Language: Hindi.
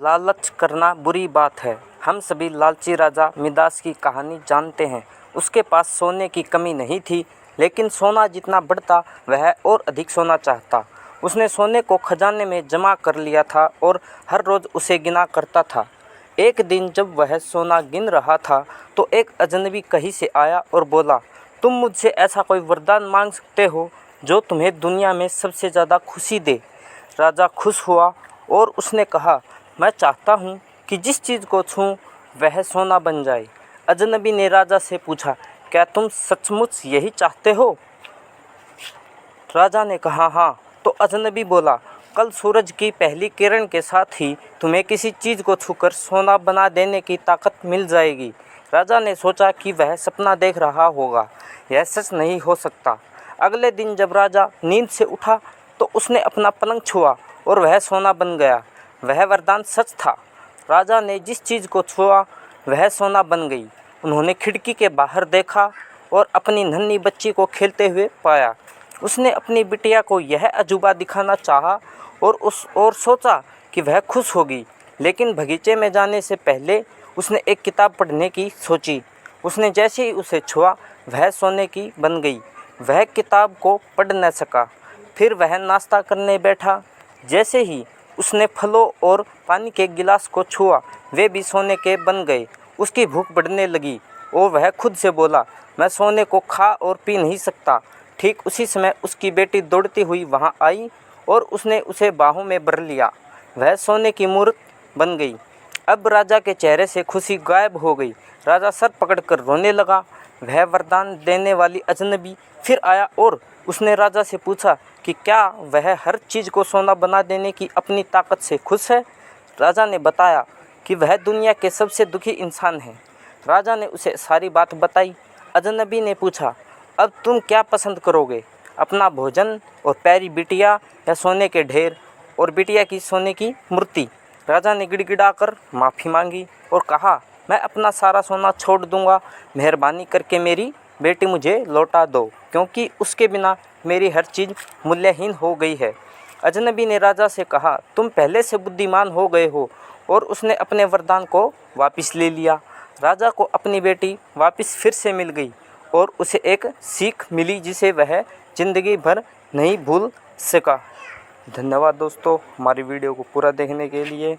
लालच करना बुरी बात है। हम सभी लालची राजा मिदास की कहानी जानते हैं। उसके पास सोने की कमी नहीं थी, लेकिन सोना जितना बढ़ता वह और अधिक सोना चाहता। उसने सोने को खजाने में जमा कर लिया था और हर रोज़ उसे गिना करता था। एक दिन जब वह सोना गिन रहा था तो एक अजनबी कहीं से आया और बोला, तुम मुझसे ऐसा कोई वरदान मांग सकते हो जो तुम्हें दुनिया में सबसे ज़्यादा खुशी दे। राजा खुश हुआ और उसने कहा, मैं चाहता हूँ कि जिस चीज़ को छूं वह सोना बन जाए। अजनबी ने राजा से पूछा, क्या तुम सचमुच यही चाहते हो? राजा ने कहा, हाँ। तो अजनबी बोला, कल सूरज की पहली किरण के साथ ही तुम्हें किसी चीज़ को छूकर सोना बना देने की ताकत मिल जाएगी। राजा ने सोचा कि वह सपना देख रहा होगा, यह सच नहीं हो सकता। अगले दिन जब राजा नींद से उठा तो उसने अपना पलंग छुआ और वह सोना बन गया। वह वरदान सच था। राजा ने जिस चीज़ को छुआ वह सोना बन गई। उन्होंने खिड़की के बाहर देखा और अपनी नन्ही बच्ची को खेलते हुए पाया। उसने अपनी बिटिया को यह अजूबा दिखाना चाहा और सोचा कि वह खुश होगी, लेकिन बगीचे में जाने से पहले उसने एक किताब पढ़ने की सोची। उसने जैसे ही उसे छुआ वह सोने की बन गई। वह किताब को पढ़ न सका। फिर वह नाश्ता करने बैठा। जैसे ही उसने फलों और पानी के गिलास को छुआ वे भी सोने के बन गए। उसकी भूख बढ़ने लगी और वह खुद से बोला, मैं सोने को खा और पी नहीं सकता। ठीक उसी समय उसकी बेटी दौड़ती हुई वहां आई और उसने उसे बाहों में भर लिया। वह सोने की मूर्त बन गई। अब राजा के चेहरे से खुशी गायब हो गई। राजा सर पकड़कर रोने लगा। वह वरदान देने वाली अजनबी फिर आया और उसने राजा से पूछा कि क्या वह हर चीज़ को सोना बना देने की अपनी ताकत से खुश है। राजा ने बताया कि वह दुनिया के सबसे दुखी इंसान है। राजा ने उसे सारी बात बताई। अजनबी ने पूछा, अब तुम क्या पसंद करोगे, अपना भोजन और प्यारी बिटिया या सोने के ढेर और बिटिया की सोने की मूर्ति? राजा ने गिड़गिड़ाकर माफ़ी मांगी और कहा, मैं अपना सारा सोना छोड़ दूंगा। मेहरबानी करके मेरी बेटी मुझे लौटा दो, क्योंकि उसके बिना मेरी हर चीज़ मूल्यहीन हो गई है। अजनबी ने राजा से कहा, तुम पहले से बुद्धिमान हो गए हो, और उसने अपने वरदान को वापस ले लिया। राजा को अपनी बेटी वापस फिर से मिल गई और उसे एक सीख मिली जिसे वह ज़िंदगी भर नहीं भूल सका। धन्यवाद दोस्तों, हमारी वीडियो को पूरा देखने के लिए।